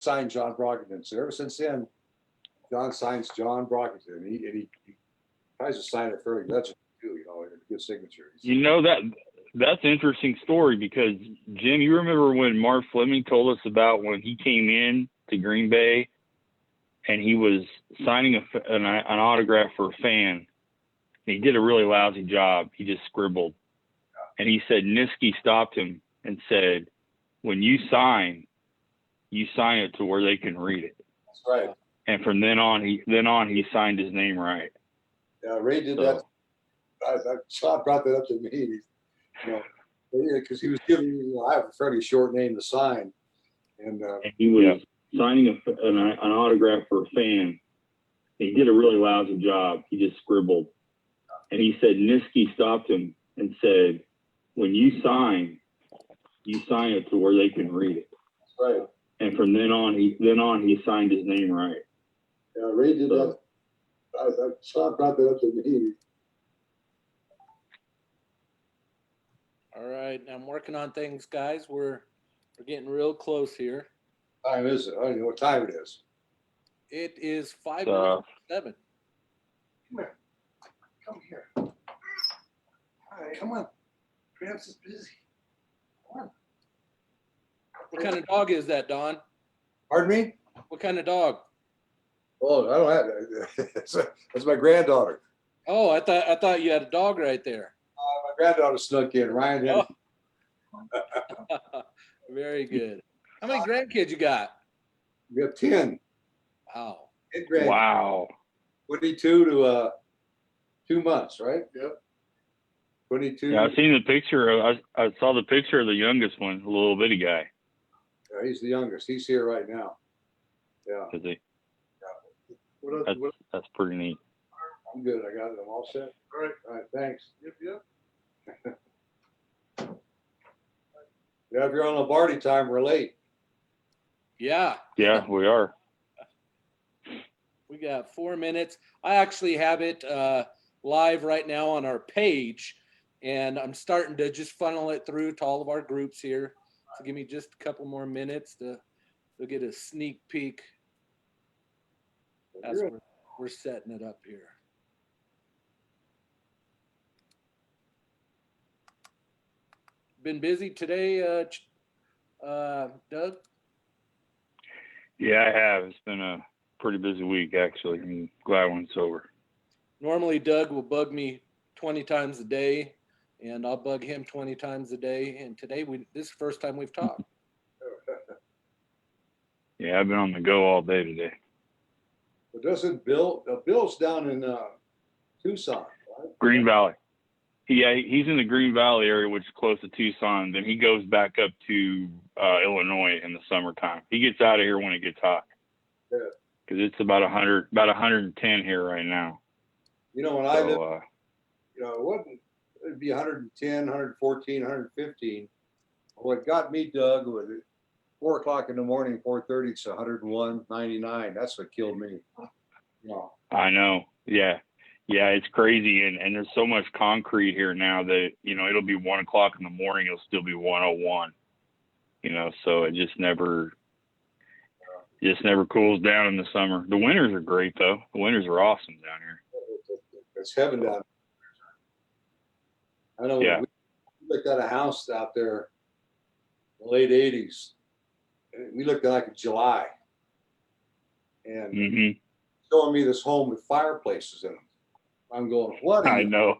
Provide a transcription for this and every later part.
signed John Brockington. So ever since then, John signs John Brockington. He tries to sign it fairly legible too, good signature. That's an interesting story because Jim, you remember when Marv Fleming told us about when he came in to Green Bay and he was signing an autograph for a fan. He did a really lousy job. He just scribbled. And he said Niski stopped him and said, when you sign it to where they can read it. That's right. And from then on, he signed his name right. Yeah, Ray did that. Scott brought that up to me. Because he was giving me, I have a fairly short name to sign. And he was signing an autograph for a fan. He did a really lousy job. He just scribbled. And he said Niski stopped him and said, when you sign it to where they can read it. That's right. And from then on, he signed his name right. Yeah, Ray did that. Scott brought that up to me. All right, I'm working on things, guys. We're getting real close here. What time is it? I don't know what time it is. It is 5 minutes to 7. Come here. All right, come on. Gramps is busy. Come on. What kind of dog is that, Don? Pardon me? What kind of dog? Oh, I don't have that. That's my granddaughter. Oh, I thought you had a dog right there. My granddaughter snuck in. Ryan had. Very good. How many grandkids you got? We have 10. Wow. 10 grandkids. Wow. 22 to 2 months, right? Yep. 22. Yeah, I've seen the picture. I saw the picture of the youngest one, the little bitty guy. Yeah, he's the youngest. He's here right now. Yeah. Is he? Yeah. That's pretty neat. I'm good. I got it. I'm all set. All right. All right. Thanks. Yep. Yeah, if you're on Lombardi time, we're late. Yeah. Yeah, we are. We got 4 minutes. I actually have it live right now on our page, and I'm starting to just funnel it through to all of our groups here. So give me just a couple more minutes to get a sneak peek as we're setting it up here. Been busy today, Doug? Yeah, I have. It's been a pretty busy week, actually. I'm glad when it's over. Normally, Doug will bug me 20 times a day, and I'll bug him 20 times a day. And today, this is the first time we've talked. Yeah, I've been on the go all day today. But doesn't Bill's down in Tucson, right? Green Valley. Yeah, he's in the Green Valley area, which is close to Tucson. Then he goes back up to Illinois in the summertime. He gets out of here when it gets hot. Yeah. Because it's about 110 here right now. When I lived, it'd be 110, 114, 115. What got me, Doug, was at 4 o'clock in the morning, 4:30, it's 101, 99. That's what killed me. I know. Yeah. Yeah, it's crazy. And there's so much concrete here now that, it'll be 1 o'clock in the morning. It'll still be 101, so it just never cools down in the summer. The winters are great, though. The winters are awesome down here. It's heaven down there. I know. Yeah. We looked at a house out there in the late 80s. We looked at like July. And showing me this home with fireplaces in them. I'm going, what? I know.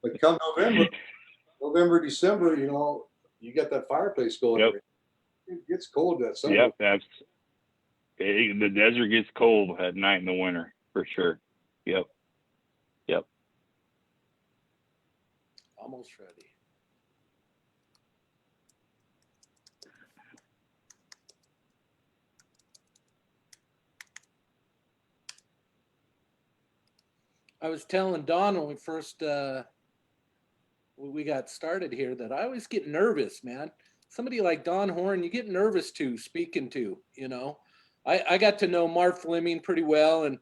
But come November, December, you got that fireplace going. Yep. It gets cold that summer. Yep. The desert gets cold at night in the winter, for sure. Yep. Almost ready. I was telling Don when we first we got started here that I always get nervous, man. Somebody like Don Horn, you get nervous speaking to, I got to know Marv Fleming pretty well, and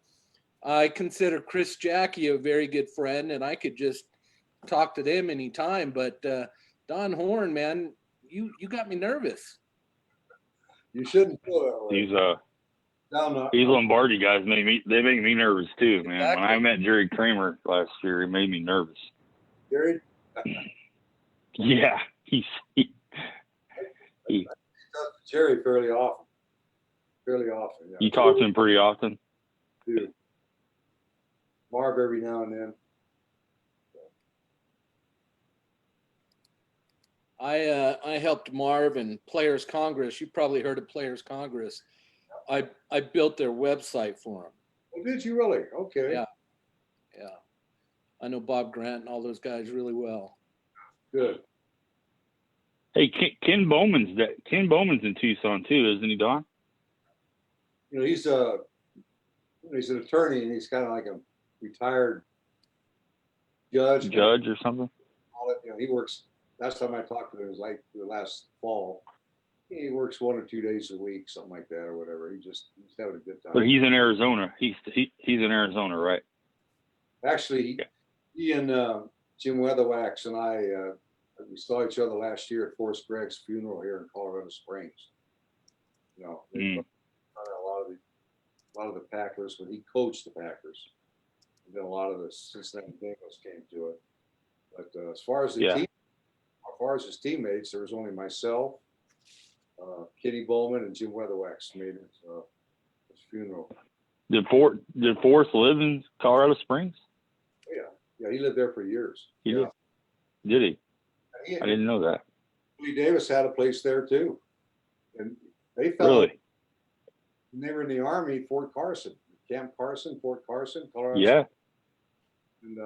I consider Chris Jackie a very good friend, and I could just talk to them anytime. But Don Horn, man, you got me nervous. You shouldn't feel that way. These Lombardi guys make me nervous too, man. Exactly. When I met Jerry Kramer last year, it made me nervous. Jerry? Yeah, he I talk to Jerry fairly often. Yeah. You talk to him pretty often? Do. Marv every now and then. I helped Marv and Players Congress. You probably heard of Players Congress. I built their website for them. Oh, did you really? Okay. Yeah. I know Bob Grant and all those guys really well. Good. Hey, Ken Bowman's in Tucson too, isn't he, Don? You know, he's an attorney, and he's kind of like a retired judge or something. You know, he works. Last time I talked to him was like the last fall. He works 1 or 2 days a week, something like that, or whatever. He's having a good time. But he's in Arizona. He's in Arizona, right? Actually, he and Jim Weatherwax and I we saw each other last year at Forrest Gregg's funeral here in Colorado Springs. You know, a lot of the Packers when he coached the Packers, and then a lot of the Cincinnati Bengals came to it. But as far as his teammates, there was only myself, Kenny Bowman, and Jim Weatherwax made his funeral. Did Forrest live in Colorado Springs? Yeah, he lived there for years. Did he? I didn't know that. Willie Davis had a place there too, and they felt Really? when they were in the Army, Fort Carson, Camp Carson, Fort Carson, Colorado. Yeah. And,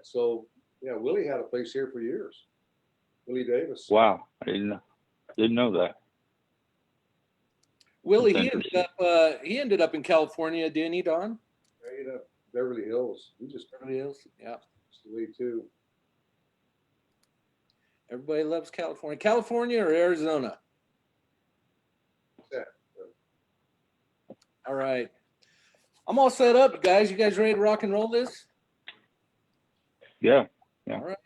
So Willie had a place here for years. Willie Davis. Wow, I didn't know that. Willie, he ended up in California, didn't he, Don? Right up Beverly Hills. He just Beverly Hills. Yeah. the way too. Everybody loves California. California or Arizona? Yeah. All right. I'm all set up, guys. You guys ready to rock and roll this? Yeah. All right.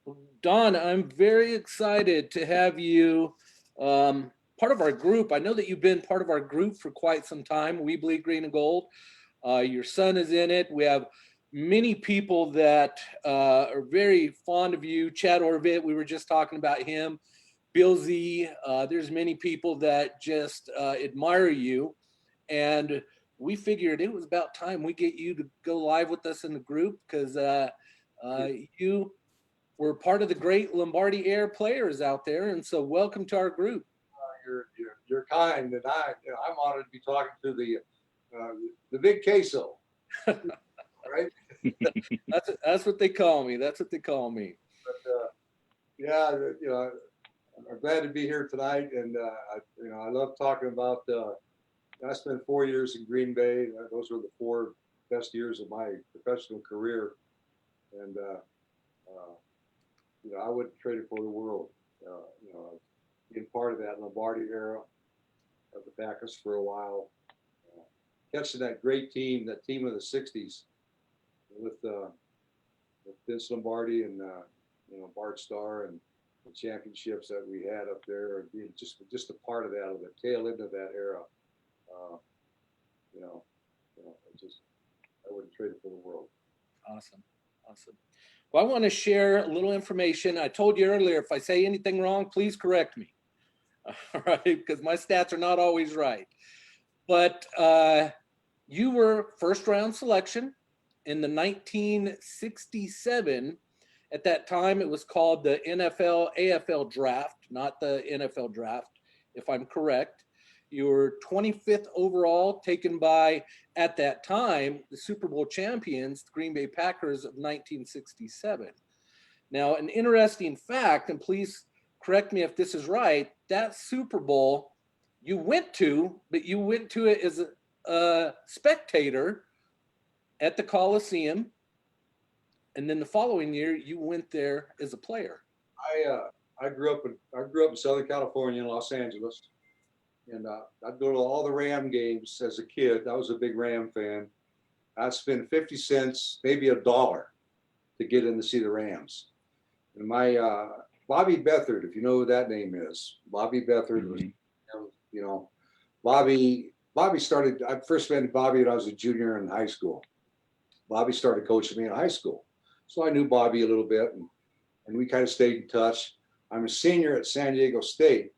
Well, Don, I'm very excited to have you part of our group. I know that you've been part of our group for quite some time. We Bleed Green and Gold. Your son is in it. We have many people that are very fond of you. Chad Orvit, we were just talking about him. Bill Z, there's many people that just admire you. And we figured it was about time we get you to go live with us in the group because you were part of the great Lombardi Air players out there. And so welcome to our group. You're kind, and I'm honored to be talking to the big queso. Right? That's what they call me. That's what they call me. But I'm glad to be here tonight, and I love talking about. I spent 4 years in Green Bay. Those were the 4 best years of my professional career, and I wouldn't trade it for the world. Being part of that Lombardi era of the Packers for a while, catching that great team, that team of the '60s, with Vince Lombardi and Bart Starr, and the championships that we had up there, and being just a part of that, of the tail end of that era. I wouldn't trade it for the world. Awesome. Well, I want to share a little information. I told you earlier, if I say anything wrong, please correct me. All right, because my stats are not always right. But you were first round selection in the 1967. At that time, it was called the NFL AFL draft, not the NFL draft, if I'm correct. You were 25th overall, taken by, at that time, the Super Bowl champions, the Green Bay Packers of 1967. Now, an interesting fact, and please correct me if this is right, that Super Bowl you went to, but you went to it as a spectator at the Coliseum. And then the following year, you went there as a player. I grew up in Southern California, in Los Angeles. And I'd go to all the Ram games as a kid. I was a big Ram fan. I'd spend 50 cents, maybe $1 to get in to see the Rams. And my Bobby Beathard, if you know who that name is, Bobby Beathard was you know, Bobby started, I first met Bobby when I was a junior in high school. Bobby started coaching me in high school. So I knew Bobby a little bit, and we kind of stayed in touch. I'm a senior at San Diego State.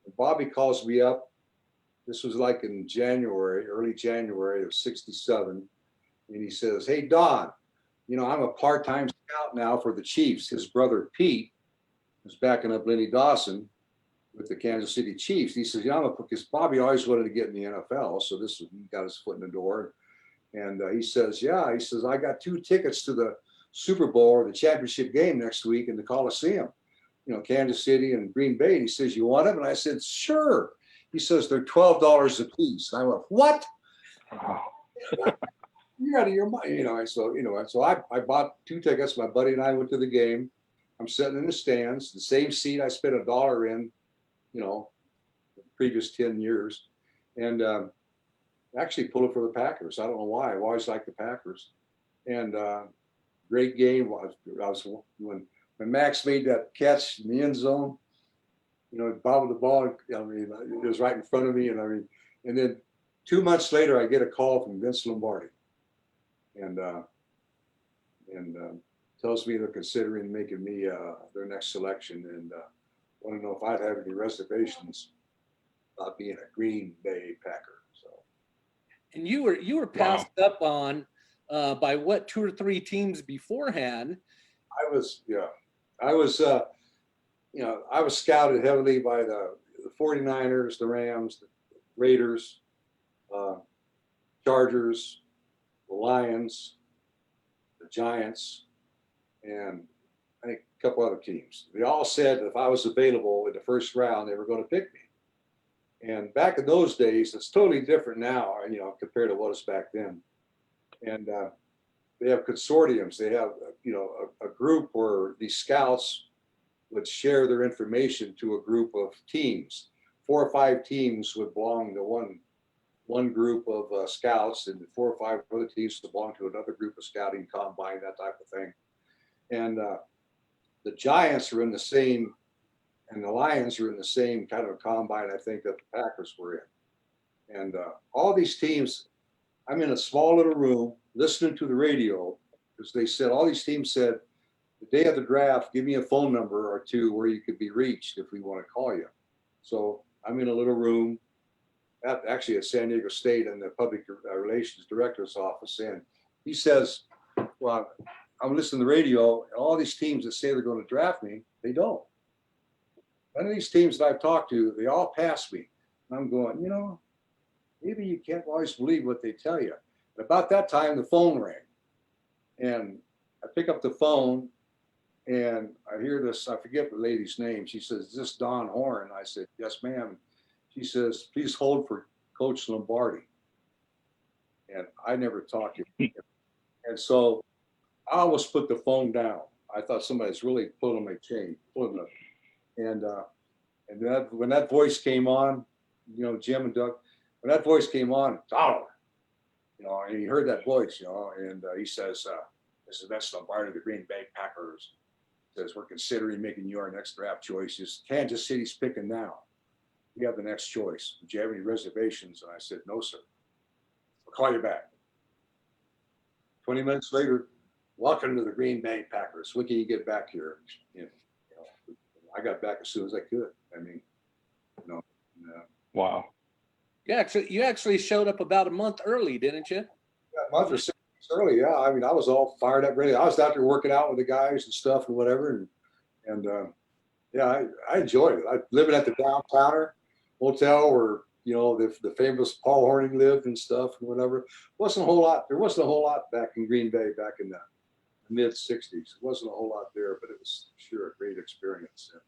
And Bobby calls me up. This was like in January, early January of '67. And he says, hey, Don, you know, I'm a part-time scout now for the Chiefs. His brother, Pete, was backing up Lenny Dawson with the Kansas City Chiefs. He says, yeah, because Bobby always wanted to get in the NFL. So this was, he got his foot in the door. And he says, yeah, he says, I got 2 tickets to the Super Bowl or the championship game next week in the Coliseum, you know, Kansas City and Green Bay. And he says, you want them? And I said, sure. He says, they're $12 a piece. And I went, what? You're out of your mind, you know. So I bought 2 tickets. My buddy and I went to the game. I'm sitting in the stands, the same seat I spent $1 in, you know, the previous 10 years. And actually pulled it for the Packers. I don't know why. I've always liked the Packers. And great game. I was when Max made that catch in the end zone, you know, bobbled the ball. I mean, it was right in front of me. And then 2 months later, I get a call from Vince Lombardi, and tells me they're considering making me their next selection, and want to know if I'd have any reservations about being a Green Bay Packer. So. And you were passed up on by what, 2 or 3 teams beforehand? I was scouted heavily by the 49ers, the Rams, the Raiders, Chargers, the Lions, the Giants, and I think a couple other teams. They all said that if I was available in the first round, they were going to pick me. And back in those days, it's totally different now, you know, compared to what was back then. And they have consortiums. They have, you know, a group where these scouts would share their information to a group of teams. 4 or 5 teams would belong to one group of scouts, and 4 or 5 other teams would belong to another group of scouting, combine, that type of thing. And the Giants are in the same, and the Lions are in the same kind of combine, I think, that the Packers were in. And all these teams, I'm in a small little room listening to the radio, because they said, all these teams said, the day of the draft, give me a phone number or 2 where you could be reached if we want to call you. So I'm in a little room, actually at San Diego State in the public relations director's office. And he says, well, I'm listening to the radio, and all these teams that say they're going to draft me, they don't. None of these teams that I've talked to, they all pass me. And I'm going, you know, maybe you can't always believe what they tell you. And about that time, the phone rang. And I pick up the phone, and I hear this, I forget the lady's name. She says, is this Don Horn? I said, yes, ma'am. She says, please hold for Coach Lombardi. And I never talked to him. And so I almost put the phone down. I thought somebody's really pulling my chain, and when that voice came on, you know, Jim and Doug, when that voice came on, oh, you know, and he heard that voice, you know, and he says, this is Vince Lombardi of the Green Bay Packers. He says, we're considering making you our next draft choice. Kansas City's picking now. You have the next choice. Do you have any reservations? And I said, no, sir. I'll call you back. 20 minutes later, welcome to the Green Bay Packers. When can you get back here? You know, I got back as soon as I could. I mean, you know. Wow. Yeah, you actually showed up about a month early, didn't you? A month or 6 weeks early, yeah. I mean, I was all fired up, ready. I was out there working out with the guys and stuff and whatever. And yeah, I enjoyed it. I living at the Downtowner Hotel where, you know, the famous Paul Hornung lived and stuff and whatever. There wasn't a whole lot back in Green Bay back in the mid 60s. It wasn't a whole lot there, but it was sure a great experience. And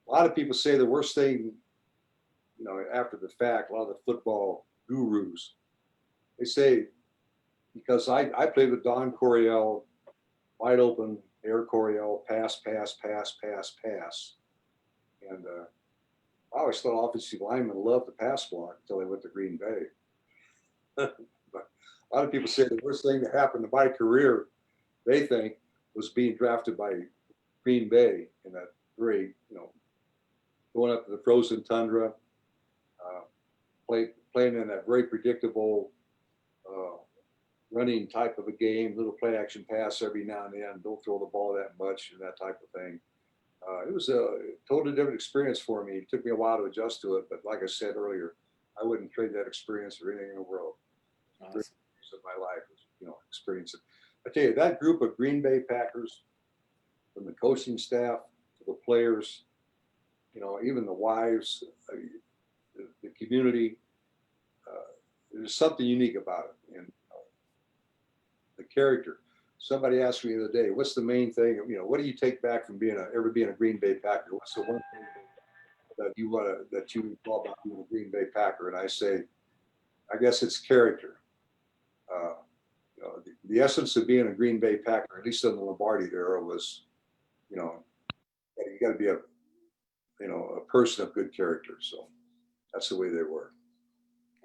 a lot of people say the worst thing, you know, after the fact, a lot of the football gurus, they say, because I played with Don Coryell, wide open, air Coryell, pass. And I always thought offensive linemen loved the pass block until they went to Green Bay. But a lot of people say the worst thing that happened to my career, they think, was being drafted by Green Bay in that grade, you know, going up to the frozen tundra, playing in that very predictable running type of a game, little play action pass every now and then, don't throw the ball that much and that type of thing. It was a totally different experience for me. It took me a while to adjust to it, but like I said earlier, I wouldn't trade that experience for anything in the world. Awesome. Of my life was, experience it. I tell you, that group of Green Bay Packers, from the coaching staff to the players, even the wives, the community, there's something unique about it. And the character. Somebody asked me the other day, what's the main thing? What do you take back from ever being a Green Bay Packer? What's the one thing that you recall about being a Green Bay Packer? And I say, I guess it's character. The essence of being a Green Bay Packer, at least in the Lombardi era, was, you got to be a person of good character. So that's the way they were.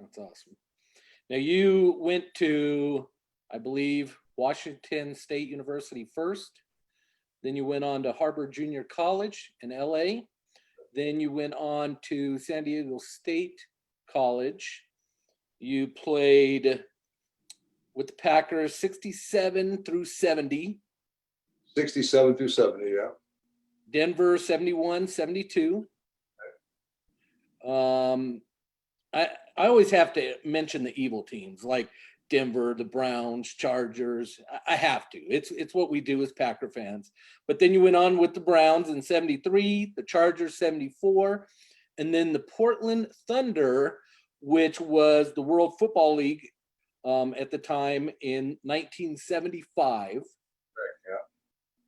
That's awesome. Now you went to, I believe, Washington State University first. Then you went on to Harbor Junior College in LA. Then you went on to San Diego State College. You played with the Packers 67 through 70. 67 through 70, yeah. Denver 71, 72. I always have to mention the evil teams like Denver, the Browns, Chargers. I have to. It's what we do as Packer fans. But then you went on with the Browns in 73, the Chargers 74, and then the Portland Thunder, which was the World Football League at the time in 1975. Right, yeah.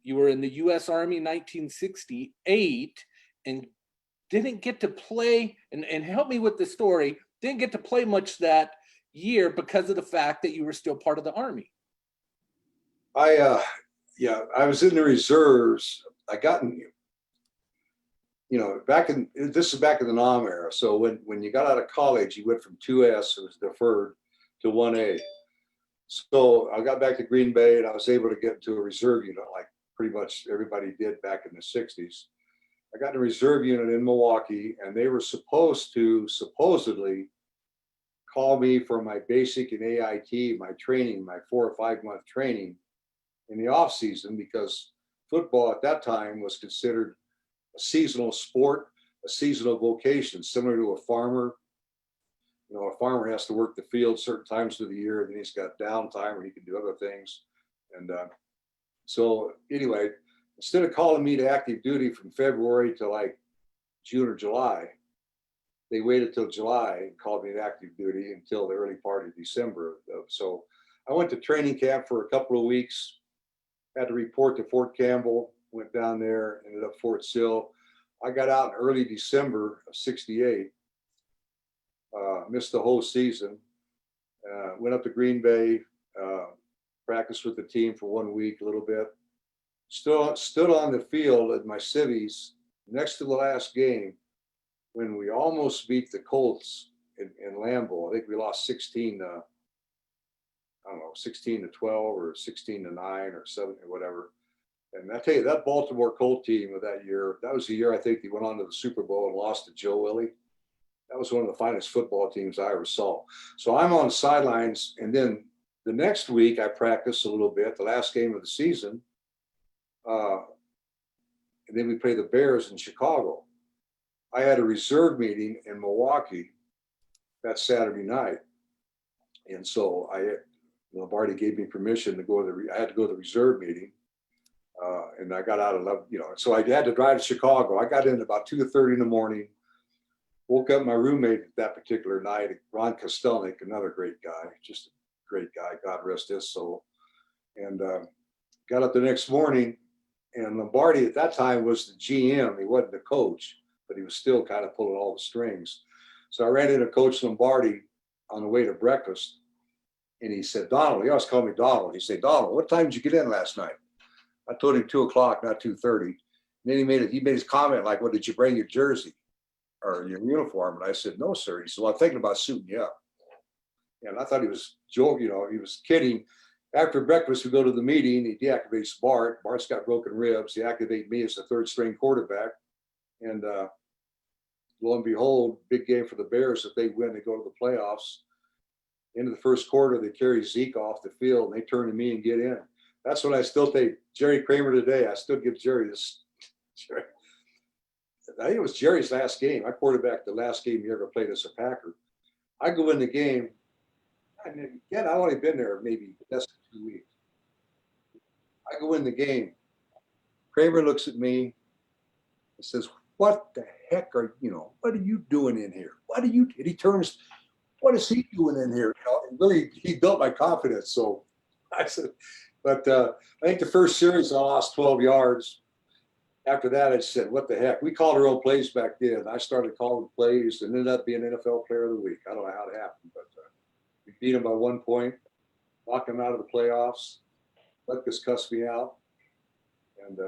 You were in the U.S. Army in 1968 and didn't get to play, and help me with the story, didn't get to play much that year because of the fact that you were still part of the Army. I was in the reserves. I got in, this is back in the NOM era. So when you got out of college, you went from 2S, it was deferred, to 1A. So I got back to Green Bay and I was able to get to a reserve unit like pretty much everybody did back in the 60s. I got in a reserve unit in Milwaukee, and they were supposed to supposedly call me for my basic and AIT, my training, my 4 or 5 month training in the off season, because football at that time was considered a seasonal sport, a seasonal vocation, similar to a farmer. A farmer has to work the field certain times of the year, and then he's got downtime where he can do other things. And so anyway, instead of calling me to active duty from February to like June or July, they waited till July and called me to active duty until the early part of December. So I went to training camp for a couple of weeks, had to report to Fort Campbell, went down there, ended up Fort Sill. I got out in early December of 68, missed the whole season, went up to Green Bay, practiced with the team for 1 week, a little bit. Stood on the field at my civvies next to the last game when we almost beat the Colts in Lambeau. I think we lost 16 to 12 or 16 to 9 or 7 or whatever. And I tell you, that Baltimore Colt team of that year, that was the year I think they went on to the Super Bowl and lost to Joe Willie. That was one of the finest football teams I ever saw. So I'm on the sidelines, and then the next week I practiced a little bit, the last game of the season. And then we play the Bears in Chicago. I had a reserve meeting in Milwaukee that Saturday night. And so Lombardi gave me permission to go to I had to go to the reserve meeting. And I got out at 11, so I had to drive to Chicago. I got in about 2:30 in the morning, woke up my roommate that particular night, Ron Kostelnik, another great guy, just a great guy, God rest his soul. And got up the next morning, and Lombardi at that time was the GM. He wasn't the coach, but he was still kind of pulling all the strings. So I ran into Coach Lombardi on the way to breakfast, and he said, Donald, he always called me Donald. He said, Donald, what time did you get in last night? I told him 2 o'clock, not 2:30. And then he made his comment like, well, did you bring your jersey or your uniform? And I said, no, sir. He said, well, I'm thinking about suiting you up. And I thought he was joking, he was kidding. After breakfast, we go to the meeting. He deactivates Bart. Bart's got broken ribs. He activated me as the third string quarterback. And lo and behold, big game for the Bears. If they win, they go to the playoffs. Into the first quarter, they carry Zeke off the field, and they turn to me and get in. That's when I still take Jerry Kramer today. I still give Jerry this. Jerry. I think it was Jerry's last game. I quarterbacked the last game he ever played as a Packer. I go in the game. And again, I've only been there maybe less than 2 weeks. I go in the game. Kramer looks at me and says, "What the heck what are you doing in here? And he turns, what is he doing in here?" Really, he built my confidence. So I said, but I think the first series I lost 12 yards. After that, I said, what the heck? We called our own plays back then. I started calling plays and ended up being NFL Player of the Week. I don't know how it happened, but we beat them by 1 point, knocked them out of the playoffs. Butkus cussed me out. And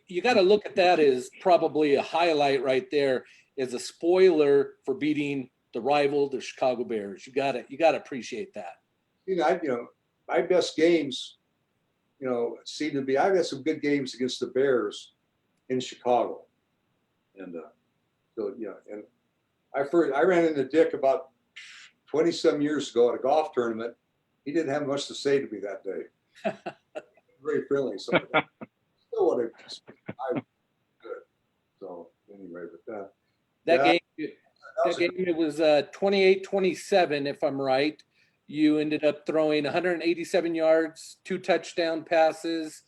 you got to look at that as probably a highlight right there, as a spoiler for beating the rival, the Chicago Bears. You got to appreciate that. My best games, seem to be, I've had some good games against the Bears in Chicago. And and I ran into Dick about 20-some years ago at a golf tournament. He didn't have much to say to me that day. Very friendly. So still want to I'm good. So anyway, but that game it was 28-27, if I'm right. You ended up throwing 187 yards, 2 touchdown passes.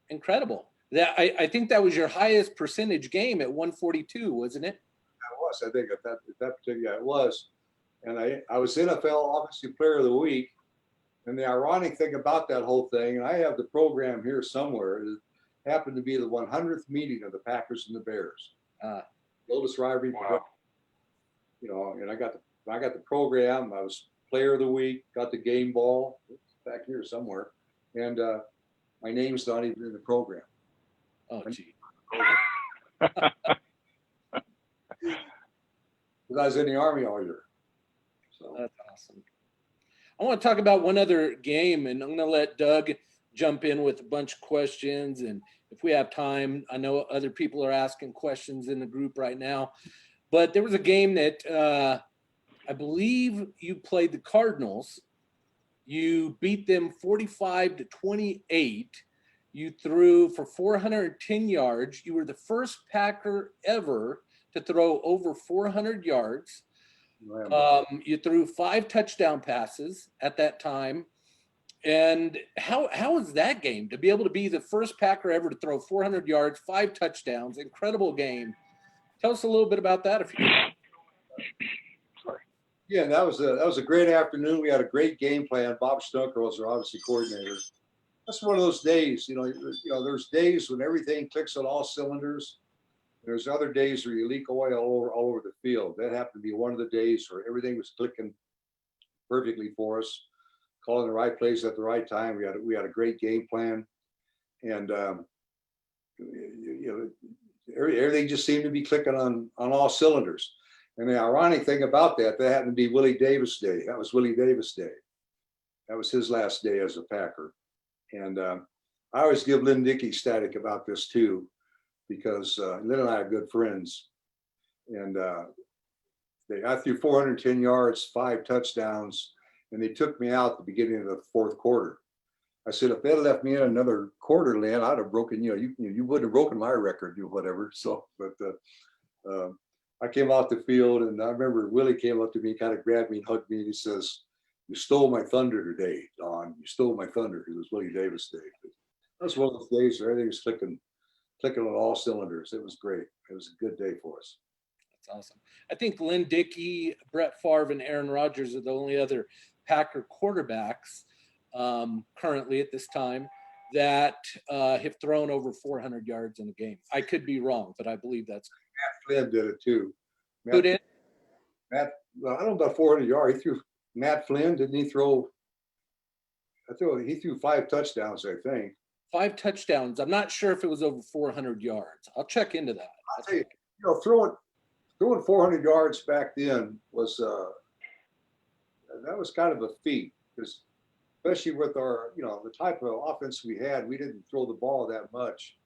Incredible. I think that was your highest percentage game at 142, wasn't it? It was. I think at that particular, it was. And I was NFL Offensive Player of the Week. And the ironic thing about that whole thing, and I have the program here somewhere, it happened to be the 100th meeting of the Packers and the Bears. Oldest rivalry. Wow. And I got the program. I was Player of the Week, got the game ball. It's back here somewhere. And my name's not even in the program. Oh, gee. Because I was in the Army all year. So that's awesome. I want to talk about one other game, and I'm going to let Doug jump in with a bunch of questions. And if we have time, I know other people are asking questions in the group right now. But there was a game that I believe you played the Cardinals. You beat them 45-28. You threw for 410 yards. You were the first Packer ever to throw over 400 yards. You threw 5 touchdown passes at that time. And how was that game to be able to be the first Packer ever to throw 400 yards, 5 touchdowns? Incredible game. Tell us a little bit about that, if you can. Sorry. Yeah, that was a great afternoon. We had a great game plan. Bob Stunker was our obviously coordinator. That's one of those days. There's days when everything clicks on all cylinders. There's other days where you leak oil all over the field. That happened to be one of the days where everything was clicking perfectly for us, calling the right plays at the right time. We had a great game plan, and everything just seemed to be clicking on all cylinders. And the ironic thing about that happened to be Willie Davis Day. That was Willie Davis Day. That was his last day as a Packer. And I always give Lynn Dickey static about this too, because Lynn and I are good friends. And I threw 410 yards, 5 touchdowns, and they took me out at the beginning of the fourth quarter. I said, if they'd left me in another quarter, Lynn, I'd have broken, you wouldn't have broken my record, whatever. So, but I came off the field, and I remember Willie came up to me, kind of grabbed me and hugged me, and he says, "You stole my thunder today, Don. You stole my thunder." It was Willie Davis Day. But that was one of those days where everything was clicking on all cylinders. It was great. It was a good day for us. That's awesome. I think Lynn Dickey, Brett Favre, and Aaron Rodgers are the only other Packer quarterbacks currently at this time that have thrown over 400 yards in a game. I could be wrong, but I believe that's. Matt Flynn did it too. Who did? Matt, well, I don't know about 400 yards. He threw. Matt Flynn, didn't he throw? He threw 5 touchdowns, I think. 5 touchdowns. I'm not sure if it was over 400 yards. I'll check into that. I'll tell you, throwing 400 yards back then was that was kind of a feat, because especially with our the type of offense we had, we didn't throw the ball that much,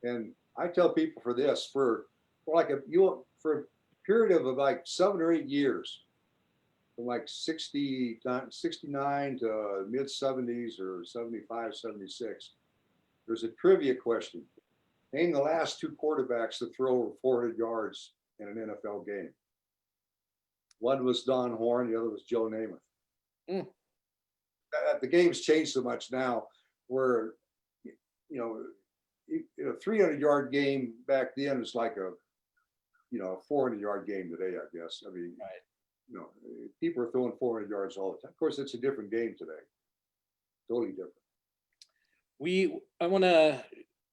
and I tell people for this, for a period of like 7 or 8 years, from like 69 to mid 70s or 75, 76, there's a trivia question. Name the last two quarterbacks to throw over 400 yards in an NFL game. One was Don Horn, the other was Joe Namath. Mm. The game's changed so much now where, you know, a 300-yard game back then is like a 400-yard game today, I guess. I mean, Right. you know, people are throwing 400 yards all the time. Of course, it's a different game today. Totally different. I want to,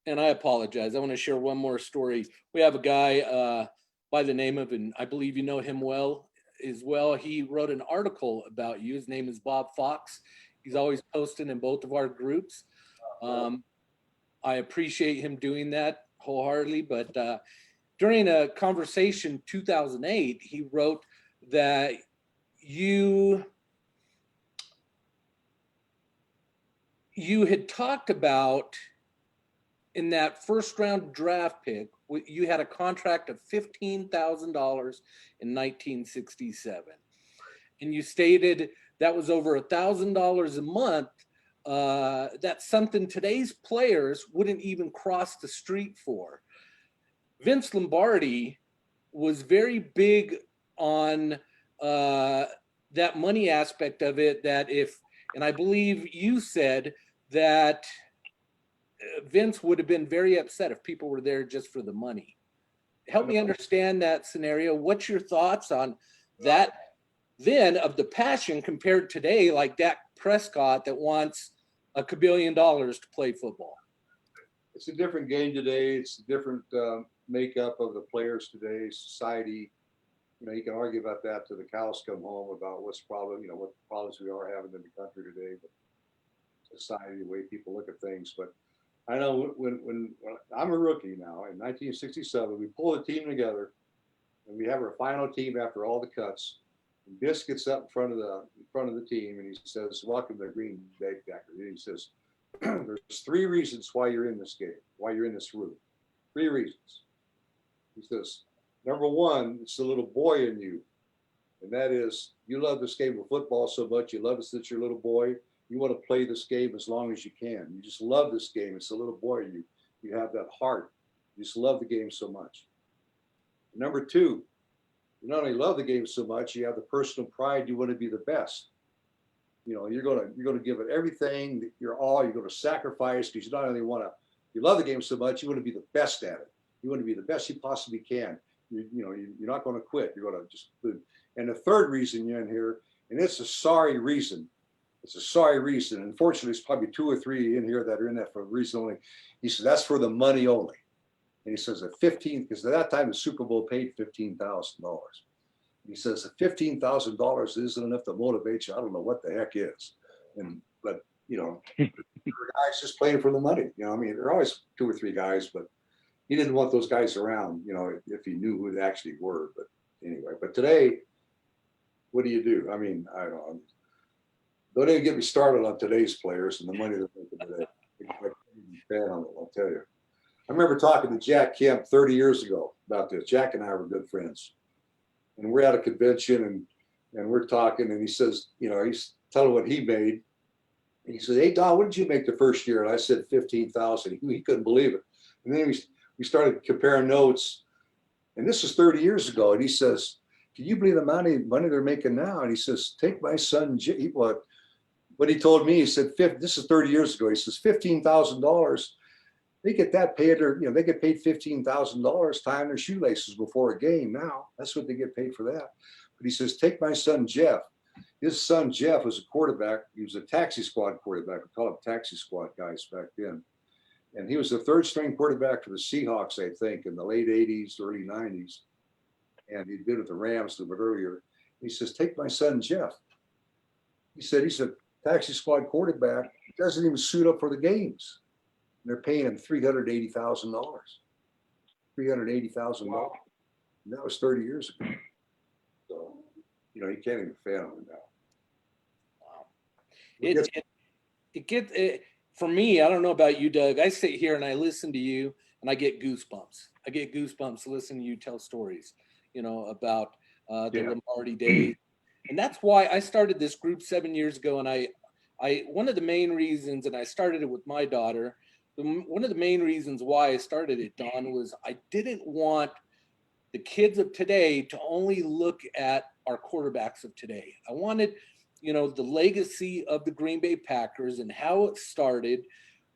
and I apologize, I want to share one more story. We have a guy by the name of, and I believe you know him well as well. He wrote an article about you. His name is Bob Fox. He's always posting in both of our groups. I appreciate him doing that wholeheartedly, but during a conversation 2008, he wrote that you had talked about in that first round draft pick, you had a contract of $15,000 in 1967. And you stated that was over $1,000 a month. That's something today's players wouldn't even cross the street for. Vince Lombardi was very big on that money aspect of it, that and I believe you said that Vince would have been very upset if people were there just for the money. Help me understand that scenario. What's your thoughts on that then of the passion compared today, like Dak Prescott that wants $1 billion to play football? It's a different game today. It's a different makeup of the players today, society. You know, you can argue about that till the cows come home about what problems we are having in the country today, but society, the way people look at things. But I know when I'm a rookie now in 1967, we pull the team together and we have our final team after all the cuts. And Biss gets up in front of the team and he says, "Welcome to Green Bay Packers." And he says, "There's 3 reasons why you're in this game, why you're in this room. 3 reasons." He says, "Number 1, it's the little boy in you. And that is, you love this game of football so much. You love it since you're a little boy. You want to play this game as long as you can. You just love this game. It's a little boy in you. You have that heart. You just love the game so much. Number 2, you not only love the game so much, you have the personal pride. You want to be the best. You know, you're going to give it everything, your all. You're going to sacrifice because you not only you love the game so much, you want to be the best at it. You want to be the best you possibly can. You're not going to quit. You're going to just do. And the 3rd reason you're in here, and it's a sorry reason. It's a sorry reason. Unfortunately, there's probably 2 or 3 in here that are in that for a reason only. He said, that's for the money only. And he says, because at that time, the Super Bowl paid $15,000. He says, the $15,000 isn't enough to motivate you. I don't know what the heck is. But there are guys just playing for the money. You know, I mean, there are always 2 or 3 guys, but he didn't want those guys around, you know, if he knew who they actually were. But anyway, but today, what do you do? I mean, I don't know. Don't even get me started on today's players and the money they're making today. I'll tell you. I remember talking to Jack Kemp 30 years ago about this. Jack and I were good friends. And we're at a convention and we're talking, and he says, you know, he's telling what he made. And he said, "Hey, Don, what did you make the first year?" And I said, $15,000. He couldn't believe it. And then we started comparing notes. And this was 30 years ago. And he says, "Can you believe the amount of money they're making now?" And he says, "Take my son, what he told me," he said, this is 30 years ago. He says, $15,000. They get that paid, they get paid $15,000 tying their shoelaces before a game now. That's what they get paid for that. But he says, "Take my son, Jeff." His son, Jeff, was a quarterback. He was a taxi squad quarterback. We call them taxi squad guys back then. And he was the 3rd string quarterback for the Seahawks, I think, in the late 80s, early 90s. And he'd been with the Rams a little bit earlier. He says, "Take my son, Jeff." He said, taxi squad quarterback, doesn't even suit up for the games. And they're paying him $380,000. $380,000. Wow. And that was 30 years ago. So, you know, you can't even fathom it now. Wow. It gets for me, I don't know about you, Doug. I sit here and I listen to you and I get goosebumps. I get goosebumps listening to you tell stories, you know, about the Yeah. Lombardi days. And that's why I started this group 7 years ago. And I one of the main reasons, and I started it with my daughter, one of the main reasons why I started it, Don, was I didn't want the kids of today to only look at our quarterbacks of today. I wanted, you know, the legacy of the Green Bay Packers and how it started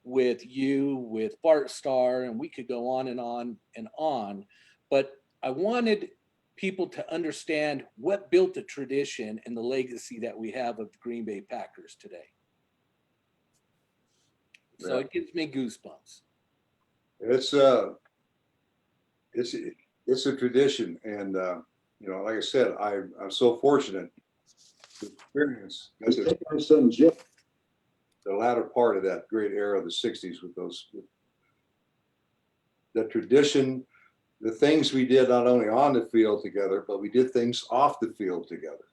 with you, with Bart Starr, and we could go on and on and on. But I wanted people to understand what built the tradition and the legacy that we have of the Green Bay Packers today. So Yeah. it gives me goosebumps. It's a tradition, and you know, like I said, I'm so fortunate to experience Our son Jim. the latter part of that great era of the '60s with the tradition, the things we did not only on the field together, but we did things off the field together.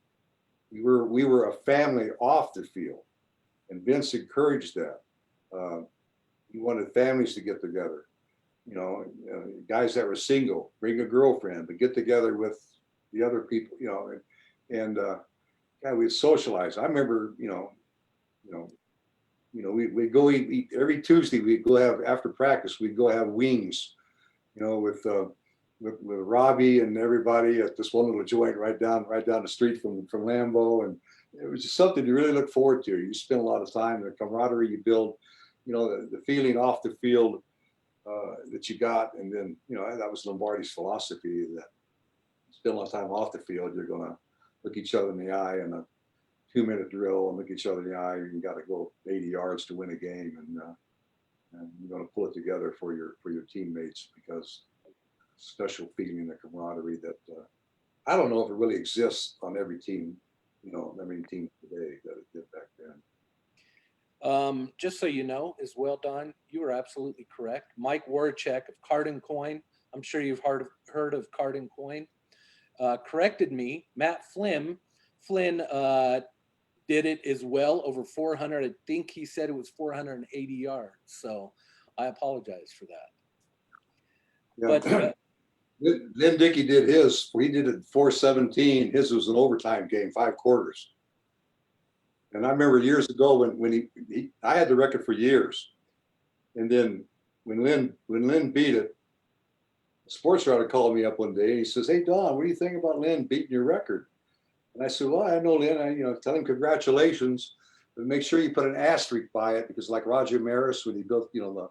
We were a family off the field, and Vince encouraged that. He wanted families to get together. You know, guys that were single, bring a girlfriend, but get together with the other people. You know, and God, we'd socialize. I remember, we'd go eat every Tuesday. We'd go have after practice. We'd go have wings, you know, with Robbie and everybody at this one little joint right down the street from Lambeau, and it was just something to really look forward to. You spend a lot of time, the camaraderie you build, you know, the feeling off the field that you got, and then that was Lombardi's philosophy that you spend a lot of time off the field. You're gonna look each other in the eye in a 2-minute drill and look each other in the eye. You got to go 80 yards to win a game, and you're going to pull it together for your teammates, because special feeling, the camaraderie that I don't know if it really exists on every team, every team today that it did back then. Just so you know as well, Don, you are absolutely correct. Mike Warchek of Card and Coin, I'm sure you've heard of Card and Coin, corrected me. Matt Flynn did it as well, over 400. I think he said it was 480 yards. So I apologize for that. Yeah. But Lynn Dickey did his. We did it 417. His was an overtime game, 5 quarters. And I remember years ago when I had the record for years, and then when Lynn beat it, the sports writer called me up one day and he says, "Hey Don, what do you think about Lynn beating your record?" And I said, "Well, I know Lynn. Tell him congratulations, but make sure you put an asterisk by it, because like Roger Maris when he built the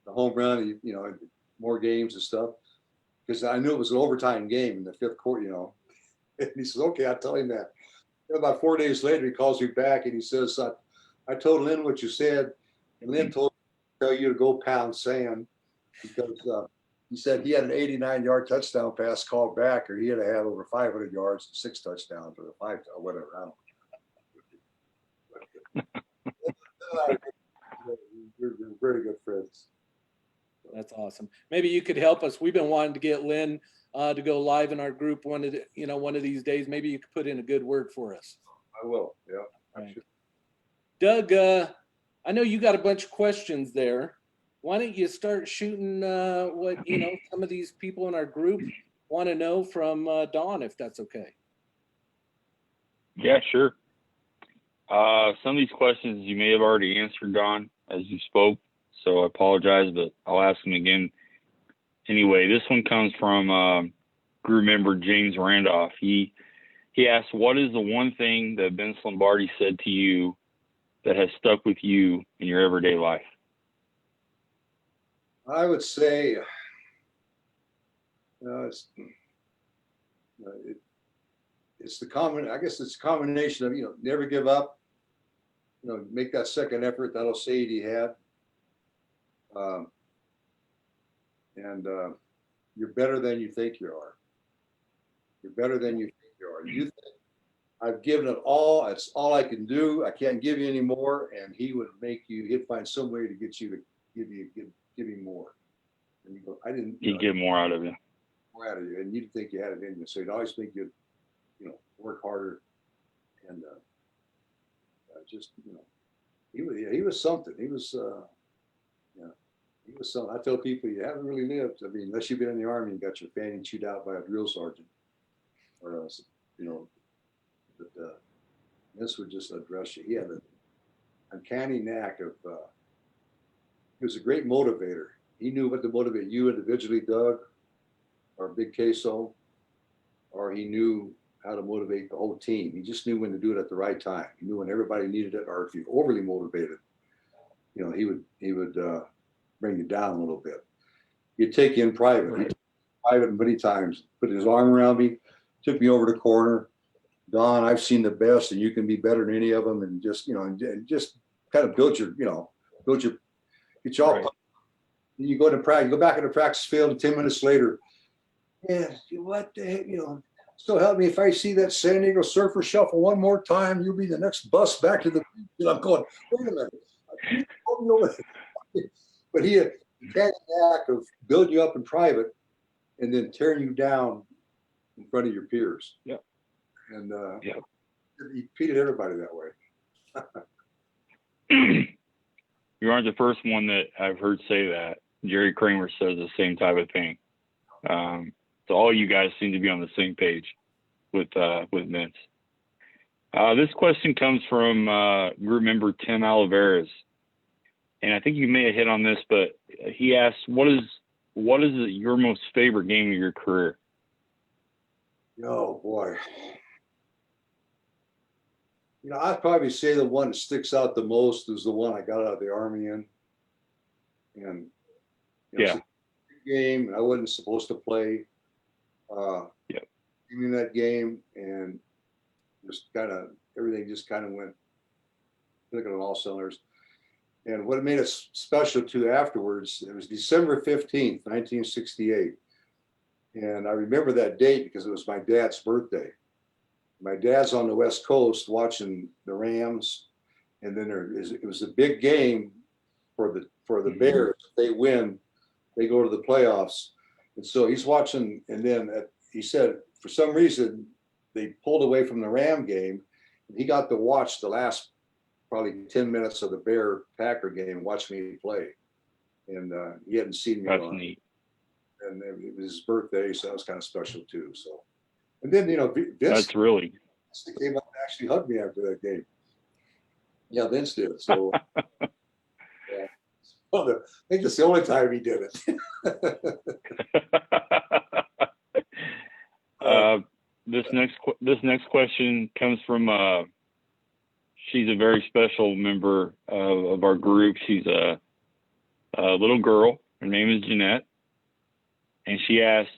home run, more games and stuff, because I knew it was an overtime game in the 5th quarter, And he says, "Okay, I'll tell him that." And about 4 days later, he calls me back and he says, "I told Lynn what you said, and Lynn told me to tell you to go pound sand, because he said he had an 89-yard touchdown pass called back, or he had to have over 500 yards and 6 touchdowns or 5 or whatever. I don't know." We're very good friends. that's awesome. Maybe you could help us. We've been wanting to get Lynn to go live in our group one of these days. Maybe you could put in a good word for us. I will. Yeah. Right. Doug, I know you got a bunch of questions there. Why don't you start shooting what some of these people in our group want to know from Don, if that's okay? Yeah, sure. Some of these questions you may have already answered, Don, as you spoke, so I apologize, but I'll ask them again anyway. This one comes from group member James Randolph. He asked, "What is the one thing that Vince Lombardi said to you that has stuck with you in your everyday life?" I would say it's the common. I guess it's a combination of never give up. Make that second effort. That Osage he had, and you're better than you think you are. You're better than you think you are. You think I've given it all. That's all I can do. I can't give you any more. And he would make you. He'd find some way to get you to give you more. And you go, I didn't. He'd get more out of you. More out of you, and you'd think you had it in you. So he'd always think you'd, work harder, and just he was something. He he was something. I tell people you haven't really lived. I mean, unless you've been in the Army and got your fanny chewed out by a drill sergeant, or you know, but this would just address you. He had an uncanny knack of. He was a great motivator. He knew what to motivate you individually, Doug, or Big Queso, or he knew how to motivate the whole team. He just knew when to do it at the right time. He knew when everybody needed it, or if you're overly motivated, you know, he would bring you down a little bit. He'd take you in private. Right. He took me in private many times. Put his arm around me, took me over the corner. Don, I've seen the best, and you can be better than any of them. And just, you know, and just kind of build your, get you all. Right. You go to practice, you go back in the practice field, and 10 minutes later, yeah, what the heck, so help me, if I see that San Diego Surfer shuffle one more time, you'll be the next bus back to the beach. And I'm going, wait a minute. But he had the act of building you up in private and then tearing you down in front of your peers. Yeah. And he treated everybody that way. You aren't the first one that I've heard say that. Jerry Kramer says the same type of thing. So all you guys seem to be on the same page with Vince. This question comes from group member Tim Oliveras, and I think you may have hit on this, but he asked, "What is your most favorite game of your career?" Oh boy, I'd probably say the one that sticks out the most is the one I got out of the Army in, and it's a game, and I wasn't supposed to play. In that game, and just kind of everything just kind of went clicking on all cylinders. And what it made us special too afterwards, it was December 15th, 1968. And I remember that date because it was my dad's birthday. My dad's on the West Coast watching the Rams, and then it was a big game for the Bears. If they win, they go to the playoffs. And so he's watching, and then he said for some reason they pulled away from the Ram game, and he got to watch the last probably 10 minutes of the Bear-Packer game and watch me play. And he hadn't seen me. That's neat. And it was his birthday, so that was kind of special too. So, and then Vince, that's really. Came up and actually hugged me after that game. Yeah, Vince did. So, yeah. Well, I think that's the only time he did it. This next question comes from she's a very special member of our group. She's a little girl. Her name is Jeanette, and she asked,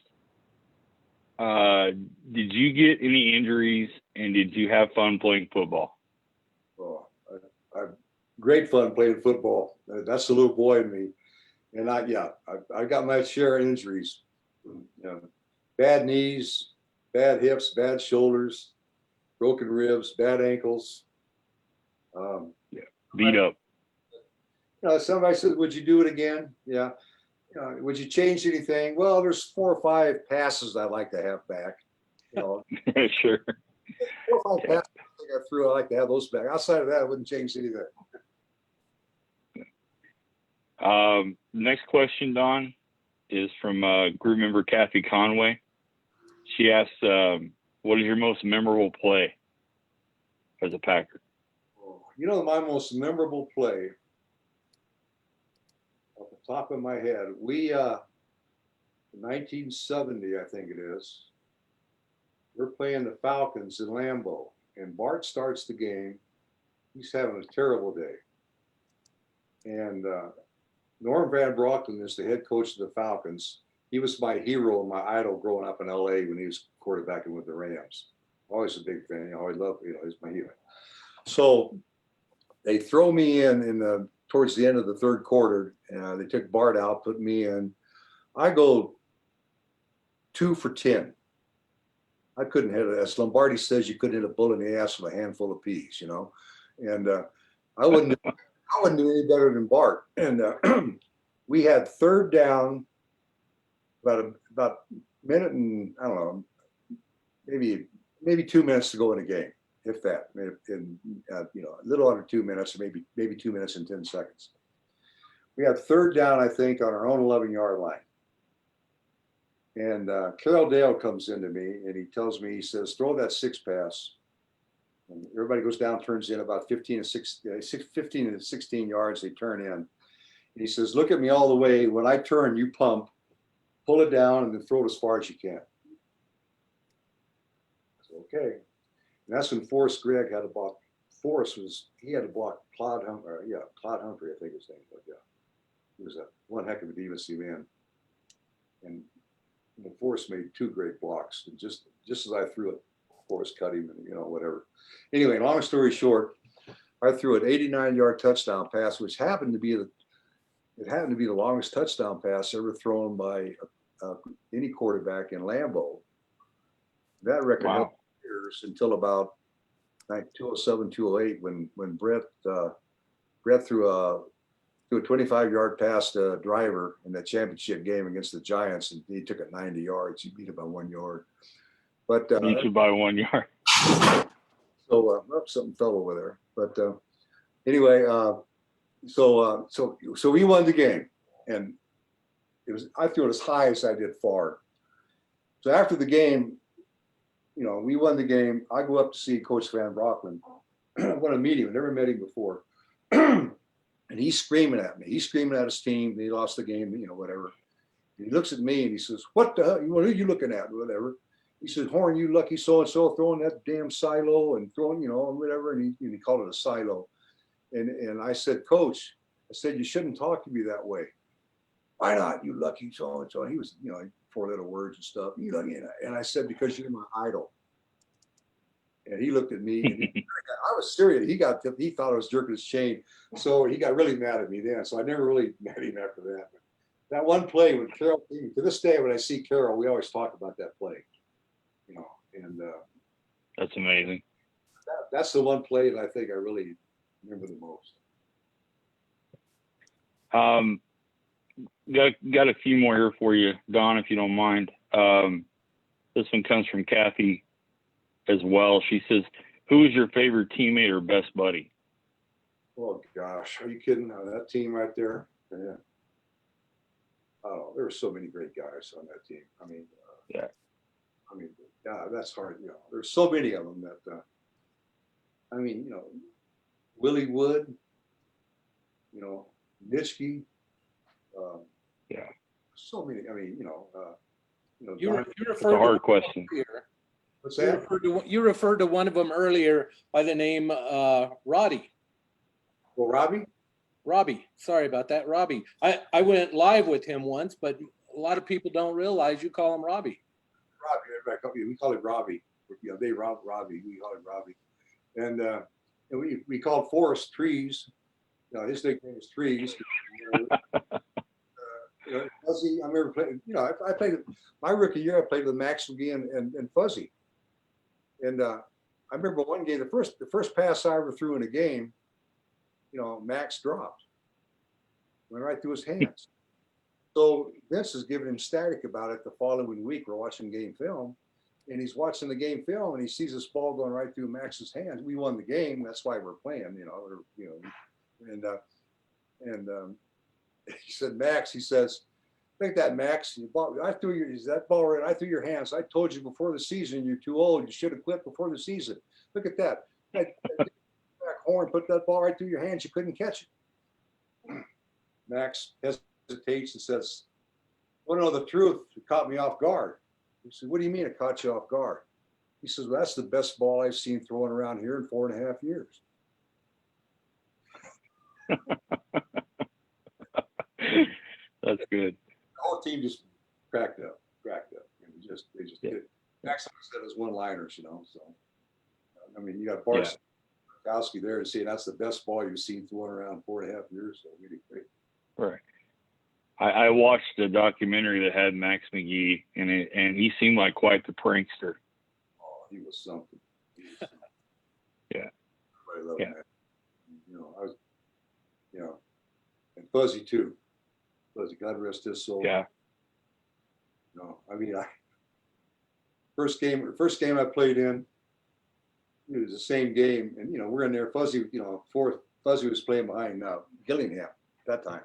"Did you get any injuries, and did you have fun playing football?" Oh, I great fun playing football. That's the little boy in me, and I got my share of injuries. Bad knees, bad hips, bad shoulders, broken ribs, bad ankles. Beat up. Somebody said, "Would you do it again?" Yeah. Would you change anything? Well, there's 4 or 5 passes I'd like to have back. Sure. 4 or 5 passes I threw, I'd like to have those back. Outside of that, I wouldn't change anything. Next question, Don, is from group member Kathy Conway. She asks, "What is your most memorable play as a Packer?" My most memorable play, off the top of my head, we, 1970, I think it is, we're playing the Falcons in Lambeau, and Bart starts the game. He's having a terrible day. And Norm Van Brockton is the head coach of the Falcons. He was my hero and my idol growing up in LA when he was quarterbacking with the Rams. Always a big fan. I always loved, he's my hero. So they throw me in towards the end of the third quarter. They took Bart out, put me in. I go 2 for 10. I couldn't hit it. As Lombardi says, you couldn't hit a bull in the ass with a handful of peas, And I wouldn't do any better than Bart. And we had third down, about a minute and I don't know, maybe 2 minutes to go in the game, if that. A little under 2 minutes, or maybe 2 minutes and 10 seconds. We had third down, I think, on our own 11-yard line. And Carroll Dale comes into me and he tells me, he says, throw that 6 pass. And everybody goes down, turns in about 15 to 16 yards. They turn in. And he says, look at me all the way. When I turn, you pump, pull it down, and then throw it as far as you can. I said, okay. And that's when Forrest Gregg had to block. He had to block Claude Humphrey. Claude Humphrey, I think his name was. Yeah. He was one heck of a defensive end. And Forrest made 2 great blocks. And just as I threw it, Forrest cut him and, whatever. Anyway, long story short, I threw an 89-yard touchdown pass, which happened to be the longest touchdown pass ever thrown by any quarterback in Lambeau. That record held years until about 207, 208 when Brett threw a 25-yard pass to Driver in the championship game against the Giants, and he took it 90 yards. He beat it by 1 yard. But beat you by 1 yard. So something fell over there. But anyway, so we won the game, and I threw it as high as I did far. So after the game, we won the game. I go up to see Coach Van Brockman. I want to meet him. I never met him before. And he's screaming at me. He's screaming at his team. They lost the game, whatever. And he looks at me and he says, what the hell? Who are you looking at? Whatever. He says, Horn, you lucky so-and-so throwing that damn silo and throwing, whatever. And he called it a silo. And I said, Coach, I said, you shouldn't talk to me that way. Why not? You lucky so-and-so. He was, 4-letter words and stuff. You lucky. And I said, because you're my idol. And he looked at me and I was serious. He thought I was jerking his chain. So he got really mad at me then. So I never really met him after that. But that one play when Carroll, to this day, when I see Carroll, we always talk about that play, and that's amazing. That's the one play that I think I really remember the most. Got a few more here for you, Don, if you don't mind. This one comes from Kathy as well. She says, who is your favorite teammate or best buddy? Oh gosh, are you kidding? That team right there. Yeah. Oh, there were so many great guys on that team. Yeah, that's hard. There's so many of them that, Willie Wood, Nitschke. Yeah. So many. You referred a hard question. What's that? You referred to one of them earlier by the name Roddy. Well, Robbie? Robbie. Sorry about that. Robbie. I went live with him once, but a lot of people don't realize you call him Robbie. Robbie. We call it Robbie. They Robbie. We call it Robbie. And we called Forrest Trees. His nickname is Trees. Fuzzy, I remember playing, I played my rookie year, I played with Max McGee and Fuzzy. And I remember one game, the first pass I ever threw in a game, Max dropped. Went right through his hands. So Vince is giving him static about it the following week. We're watching game film, and he's watching the game film, and he sees this ball going right through Max's hands. We won the game. That's why we're playing, and he said, Max, he says, think that, Max, that ball right, I threw your hands. I told you before the season, you're too old. You should have quit before the season. Look at that. That Horn put that ball right through your hands. You couldn't catch it. Max hesitates and says, want to know the truth? It caught me off guard. He said, what do you mean it caught you off guard? He says, well, that's the best ball I've seen thrown around here in 4.5 years. That's good. The whole team just cracked up. And they just did it. Max said his one-liners, So, you got Bart Kowski there and saying that's the best ball you've seen thrown around 4.5 years. So really great. Right. I watched a documentary that had Max McGee in it, and he seemed like quite the prankster. Oh, he was something. Yeah. Everybody loved Max. And Fuzzy too. Fuzzy, God rest his soul. Yeah. First game I played in, it was the same game, and we're in there. Fuzzy, Fuzzy was playing behind Gillingham at that time.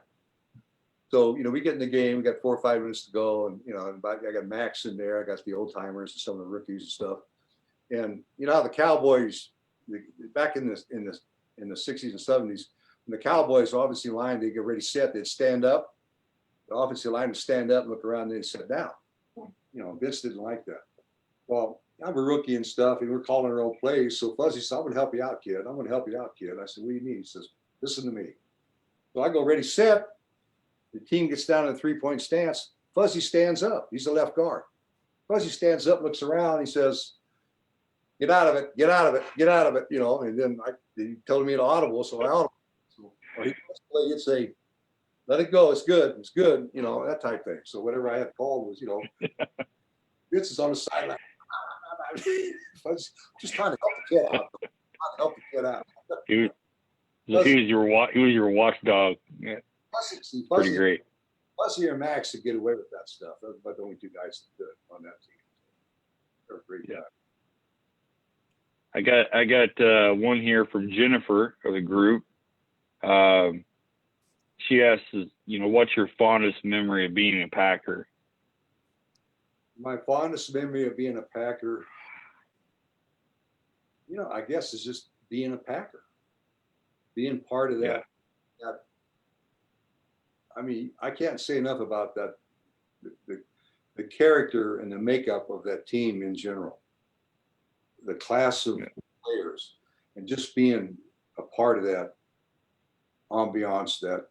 So, we get in the game, we got 4 or 5 minutes to go. And, I got Max in there. I got the old timers and some of the rookies and stuff. And how the Cowboys, back in the 60s and 70s, when the Cowboys obviously line, they get ready set, they'd stand up. The offensive line would stand up, look around, and they'd sit down. Vince didn't like that. Well, I'm a rookie and stuff, and we're calling our own plays. So Fuzzy said, I'm going to help you out, kid. I'm going to help you out, kid. I said, what do you mean? He says, listen to me. So I go ready, set. The team gets down in a 3-point stance. Fuzzy stands up. He's the left guard. Fuzzy stands up, looks around. He says, get out of it, get out of it, get out of it, And then he told me to audible, so I audible. So he'd say, let it go. It's good. It's good. That type thing. So whatever I had called was, Vince is on the sideline. Just trying to help the kid out. He was your watchdog. Yeah. Pretty great. Fuzzy and Max to get away with that stuff. Those are the only 2 guys that did it on that team. They're great guys. I got one here from Jennifer of the group. She asks, what's your fondest memory of being a Packer? My fondest memory of being a Packer, I guess is just being a Packer, being part of that. Yeah. I mean, I can't say enough about that, the character and the makeup of that team in general, the class of players, and just being a part of that ambiance, that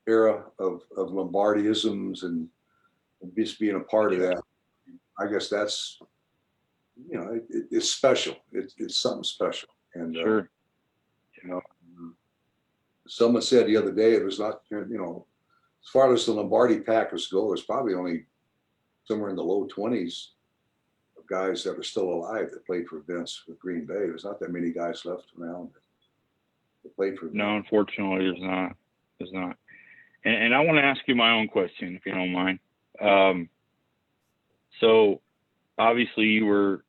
era of Lombardiisms, and just being a part of that. I guess that's, it's special. It's something special. And, sure. Someone said the other day, it was not, as far as the Lombardi Packers go, it's probably only somewhere in the low 20s of guys that are still alive that played for Vince with Green Bay. There's not that many guys left around that played for Vince. No, unfortunately, there's not. And I want to ask you my own question, if you don't mind. So obviously you were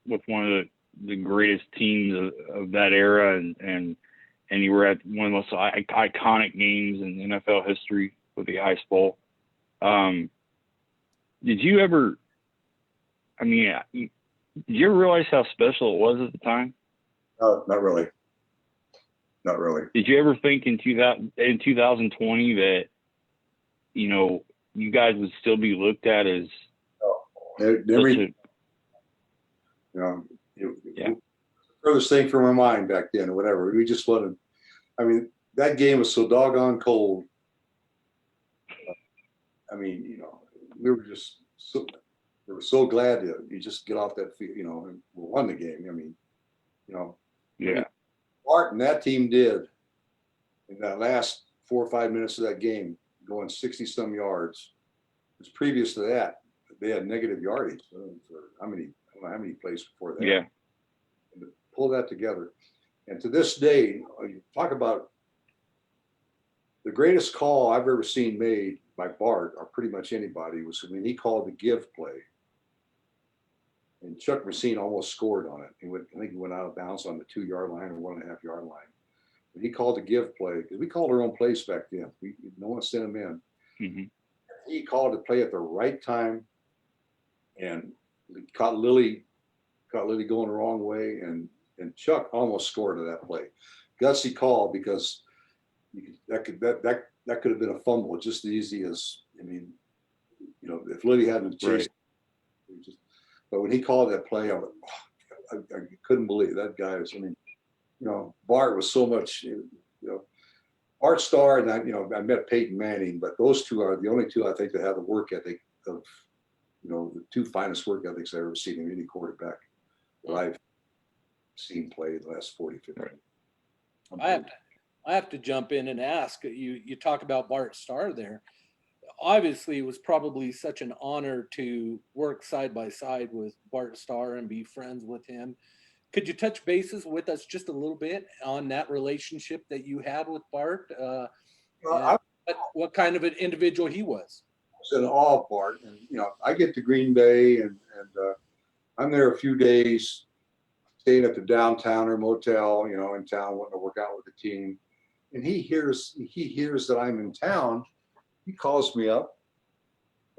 with one of the greatest teams of that era, and you were at one of the most iconic games in NFL history with the Ice Bowl. Did you ever realize how special it was at the time? No, not really. Not really. Did you ever think in 2020 that, you guys would still be looked at as furthest thing from our mind back then or whatever. We just wanted, that game was so doggone cold. We were just we were so glad that you just get off that field, and we won the game. Yeah. Bart and that team did in that last 4 or 5 minutes of that game, going 60-some yards. Because previous to that, they had negative yardage for I don't know how many plays before that. Yeah. And to pull that together. And to this day, you talk about the greatest call I've ever seen made by Bart, or pretty much anybody, was when he called the give play. And Chuck Messina almost scored on it. I think he went out of bounds on the 2-yard line or 1.5-yard line. But he called the give play, because we called our own plays back then. No one sent them in. Mm-hmm. He called the play at the right time, and caught Lily going the wrong way, and Chuck almost scored on that play. Gutsy call, because that could have been a fumble just as easy as, if Lily hadn't chased. Right. But when he called that play, I couldn't believe it. That guy was, Bart was so much, Art Starr, and I met Peyton Manning, but those two are the only two I think that have the work ethic of, the 2 finest work ethics I've ever seen in any quarterback that I've seen play the last 40, 50 years. I have to jump in and ask, you talk about Bart Starr there. Obviously, it was probably such an honor to work side by side with Bart Starr and be friends with him. Could you touch bases with us just a little bit on that relationship that you had with Bart? What kind of an individual he was? I was in awe of Bart. And, I get to Green Bay, and I'm there a few days, staying at the Downtowner motel, in town, wanting to work out with the team. and he hears that I'm in town. He calls me up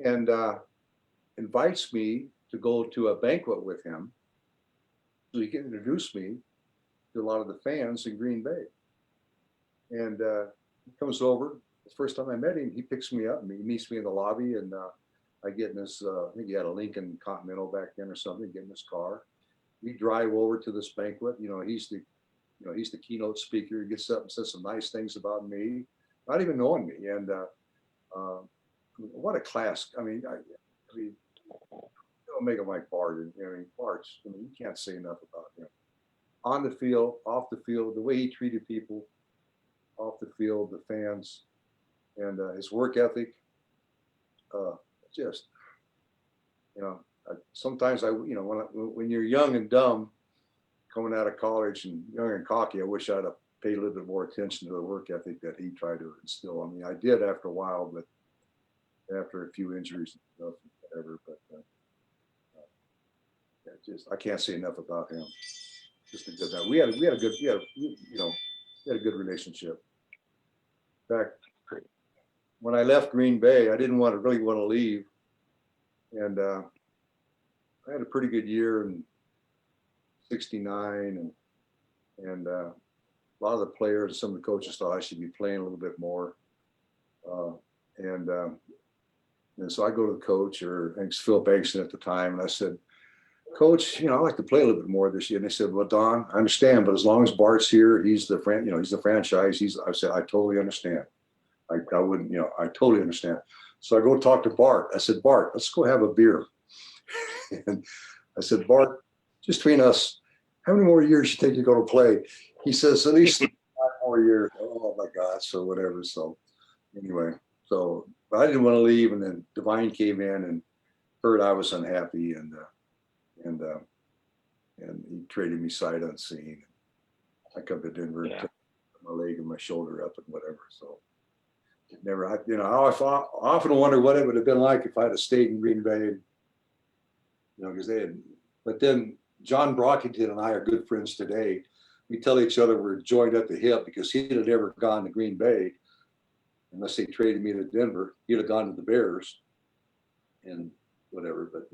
and invites me to go to a banquet with him so he can introduce me to a lot of the fans in Green Bay. And he comes over. The first time I met him, he picks me up and he meets me in the lobby, and I get in this, I think he had a Lincoln Continental back then or something, get in his car. We drive over to this banquet. He's the keynote speaker. He gets up and says some nice things about me, not even knowing me. And what a class. I mean, Omega Mike Bart. Bart's, you can't say enough about him. On the field, off the field, the way he treated people, off the field, the fans, and his work ethic. Sometimes when you're young and dumb, coming out of college and young and cocky, I wish I'd have paid a little bit more attention to the work ethic that he tried to instill. I mean, I did after a while, but after a few injuries and stuff, whatever. But I can't say enough about him. Just a good guy. We had a good relationship. In fact, when I left Green Bay, I didn't really want to leave, and I had a pretty good year in '69, and a lot of the players, some of the coaches thought I should be playing a little bit more, and so I go to the coach, or I think it's Phil Bankston at the time, and I said, Coach, I'd like to play a little bit more this year. And they said, well, Don, I understand, but as long as Bart's here, he's the franchise. I said, I totally understand. I wouldn't, I totally understand. So I go talk to Bart. I said, Bart, let's go have a beer. And I said, Bart, just between us, how many more years you think you're going to play? He says, at least 5 more years. Oh my God. So whatever. So anyway, but I didn't want to leave. And then Divine came in and heard I was unhappy, and he traded me sight unseen. I come to Denver, took my leg and my shoulder up and whatever. So I often wonder what it would have been like if I'd have stayed in Green Bay, because but then John Brockington and I are good friends today. We tell each other we're joined at the hip, because he'd have never gone to Green Bay unless they traded me to Denver. He'd have gone to the Bears and whatever, but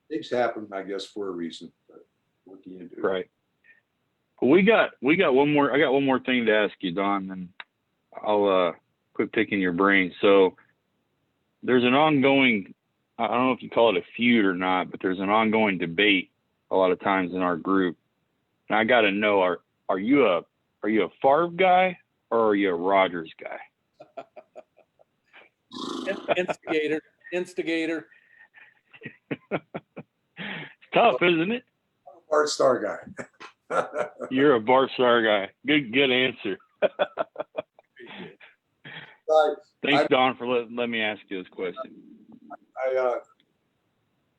things happen, I guess, for a reason. But what can you do? Right. We got one more. I got one more thing to ask you, Don, and I'll quit picking your brain. So there's an ongoing, I don't know if you call it a feud or not, but there's an ongoing debate a lot of times in our group. And I got to know, are you a Favre guy or are you a Rodgers guy? Instigator. It's tough, isn't it? Bart Starr guy. You're a Bart Starr guy. Good answer. Thanks, Don, for letting me ask you this question.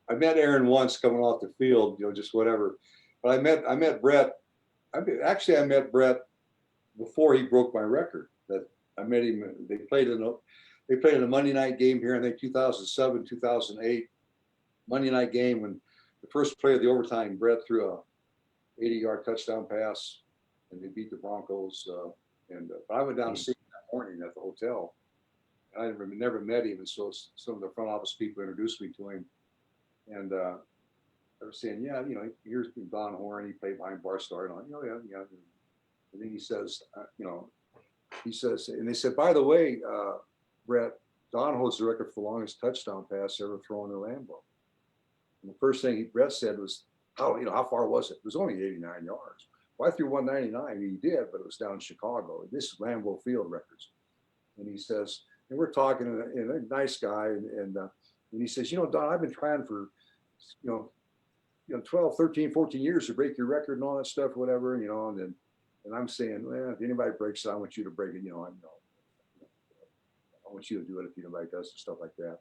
I met Aaron once coming off the field, just whatever. But I met Brett. I met Brett before he broke my record. That I met him. They played in a Monday night game here, I think 2007, 2008. Monday night game, when the first play of the overtime, Brett threw a 80-yard touchdown pass, and they beat the Broncos. But I went down to see him that morning at the hotel. And I never met him, and so some of the front office people introduced me to him. And they were saying, here's Don Horn. He played behind Bart Starr. And I'm like, yeah. And then he says, and they said, by the way, Brett, Don holds the record for the longest touchdown pass ever thrown in Lambeau. And the first thing Brett said was, how far was it? It was only 89 yards. Well, I threw 199. He did, but it was down in Chicago. This is Lambeau Field records. And he says, and we're talking, and a nice guy, and he says, Don, I've been trying for, 12, 13, 14 years to break your record and all that stuff, whatever, and I'm saying, well, if anybody breaks it, I want you to break it, I want you to do it if anybody does and stuff like that.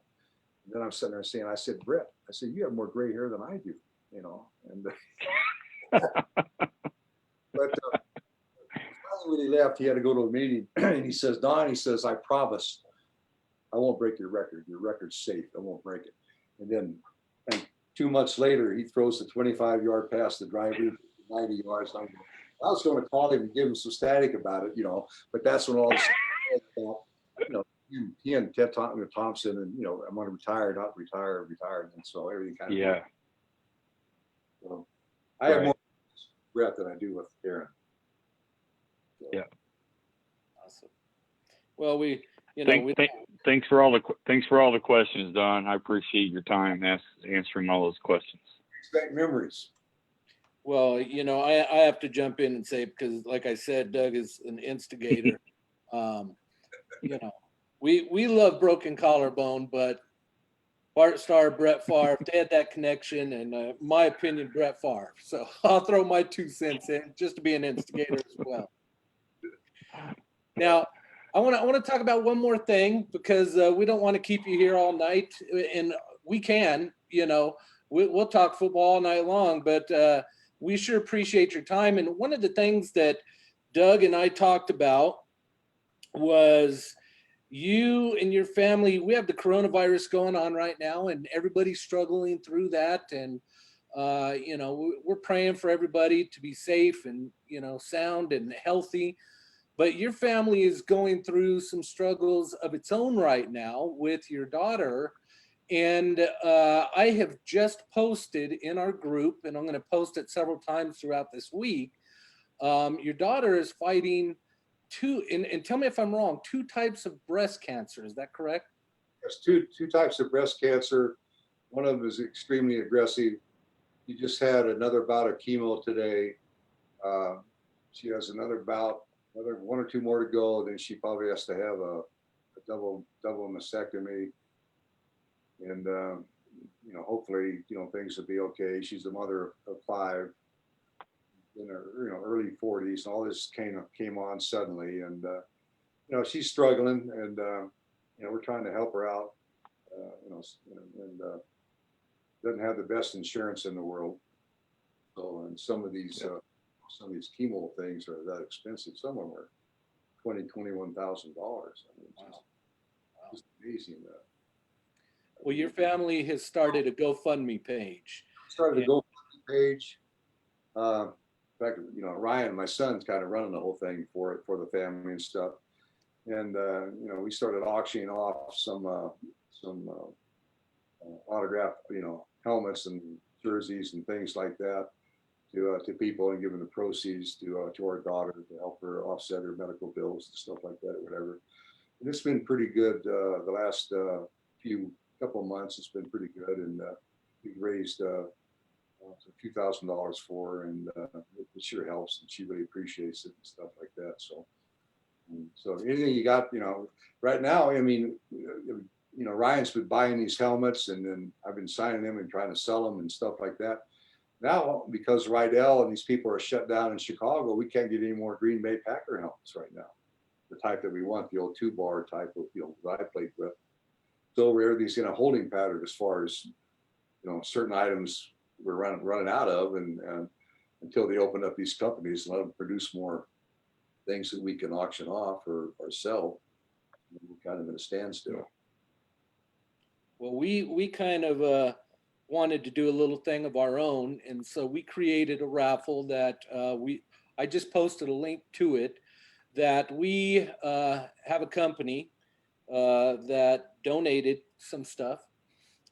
And then I'm sitting there saying, I said, Brett, you have more gray hair than I do, and but finally when he left, he had to go to a meeting, and he says, Don, I promise I won't break your record. Your record's safe. I won't break it. And then 2 months later, he throws the 25-yard pass to drive 90 yards. I was going to call him and give him some static about it, but that's when all this, he and Ted Thompson and, I'm going to retire, not retire. And so everything kind of, Yeah. So I have Right. more regret than I do with Karen. So, Yeah. Awesome. Well, Thanks for all the questions, Don. I appreciate your time answering all those questions. Expect memories. well, I have to jump in and say, because like I said, Doug is an instigator. We love Broken Collarbone, but Bart Starr, Brett Favre, they had that connection, and my opinion, Brett Favre. So I'll throw my 2 cents in just to be an instigator as well. Now, I want to talk about one more thing, because we don't want to keep you here all night, and we can, we'll talk football all night long, but we sure appreciate your time. And one of the things that Doug and I talked about was you and your family. We have the coronavirus going on right now, and everybody's struggling through that. And, we're praying for everybody to be safe and, sound and healthy. But your family is going through some struggles of its own right now with your daughter. And I have just posted in our group, and I'm going to post it several times throughout this week. Your daughter is fighting and tell me if I'm wrong, 2 types of breast cancer. Is that correct? There's two types of breast cancer. One of them is extremely aggressive. She just had another bout of chemo today. She has another 1 or 2 more to go. Then she probably has to have a double mastectomy. And, hopefully, things will be okay. She's a mother of 5 in her, early 40s. And all this came on suddenly. And, she's struggling, and, we're trying to help her out, and doesn't have the best insurance in the world. So, and some of these chemo things are that expensive. Some of them are $21,000. I mean, just amazing. Well, your family has started a GoFundMe page. Started a GoFundMe page. In fact, Ryan, my son's kind of running the whole thing for the family and stuff. And we started auctioning off some autographed, helmets and jerseys and things like that to people, and giving the proceeds to our daughter to help her offset her medical bills and stuff like that, or whatever. And it's been pretty good the last couple of months. It's been pretty good, and we've raised a few $1,000s for her, and it sure helps, and she really appreciates it and stuff like that. So anything you got, right now, I mean, Ryan's been buying these helmets, and then I've been signing them and trying to sell them and stuff like that. Now, because Rydell and these people are shut down in Chicago, we can't get any more Green Bay Packer helmets right now. The type that we want, the old 2-bar type of, that I played with. So everything's in a holding pattern as far as, certain items we're running out of, and until they open up these companies and let them produce more things that we can auction off or sell, we're kind of in a standstill. Well, we kind of wanted to do a little thing of our own, and so we created a raffle that I just posted a link to it, that we have a company that donated some stuff.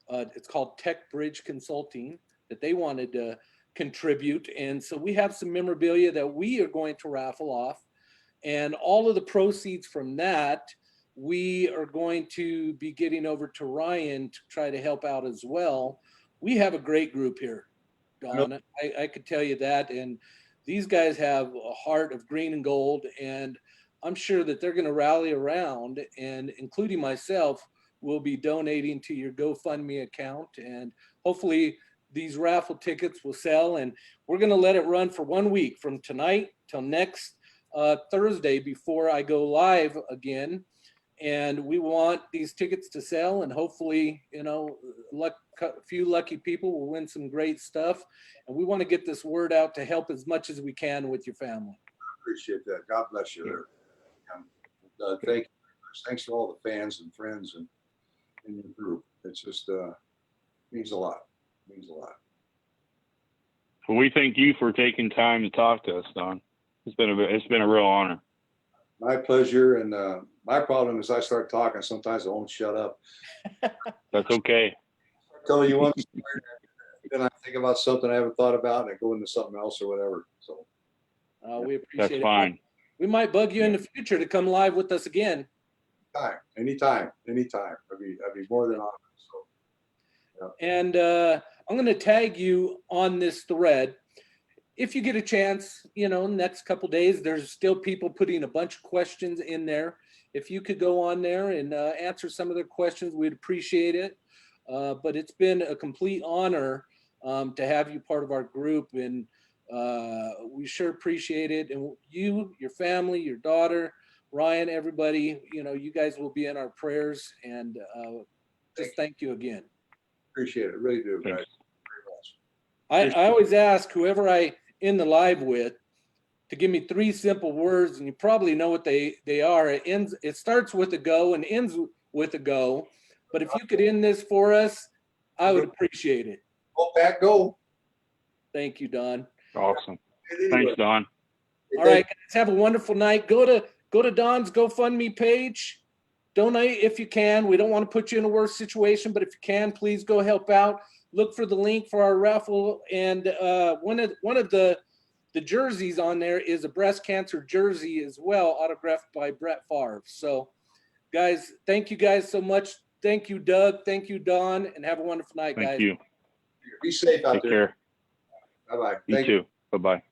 It's called Tech Bridge Consulting, that they wanted to contribute, and so we have some memorabilia that we are going to raffle off, and all of the proceeds from that we are going to be getting over to Ryan to try to help out as well. We have a great group here, Don. I could tell you that. And these guys have a heart of green and gold. And I'm sure that they're going to rally around, and including myself, will be donating to your GoFundMe account. And hopefully these raffle tickets will sell. And we're going to let it run for 1 week, from tonight till next Thursday before I go live again. And we want these tickets to sell, and hopefully, a few lucky people will win some great stuff. And we want to get this word out to help as much as we can with your family. Appreciate that. God bless you. Thank you. Thanks to all the fans and friends and in your group. It's just means a lot. Means a lot. Well, we thank you for taking time to talk to us, Don. It's been a real honor. My pleasure. And my problem is I start talking. Sometimes I won't shut up. That's okay. Tell you one story, then I think about something I haven't thought about, and I go into something else or whatever. So We appreciate That's it. fine. We might bug you in the future to come live with us again. anytime. I'd be more than honored. So And I'm going to tag you on this thread. If you get a chance, next couple days, there's still people putting a bunch of questions in there. If you could go on there and answer some of their questions, we'd appreciate it. But it's been a complete honor to have you part of our group, and we sure appreciate it. And you, your family, your daughter, Ryan, everybody, you guys will be in our prayers, and just thank you again. Appreciate it. Really do, guys. I always ask whoever I end the live with to give me 3 simple words, and you probably know what they are. It starts with a go and ends with a go. But if you could end this for us, I would appreciate it. Go, Pat, go. Thank you, Don. Awesome. Thanks, Don. All right, guys, have a wonderful night. Go to Don's GoFundMe page. Donate if you can. We don't want to put you in a worse situation, but if you can, please go help out. Look for the link for our raffle, and one of the jerseys on there is a breast cancer jersey as well, autographed by Brett Favre. So, guys, thank you guys so much. Thank you, Doug. Thank you, Don, and have a wonderful night, guys. Thank you. Be safe out there. Take care. Bye-bye. You too. Bye-bye.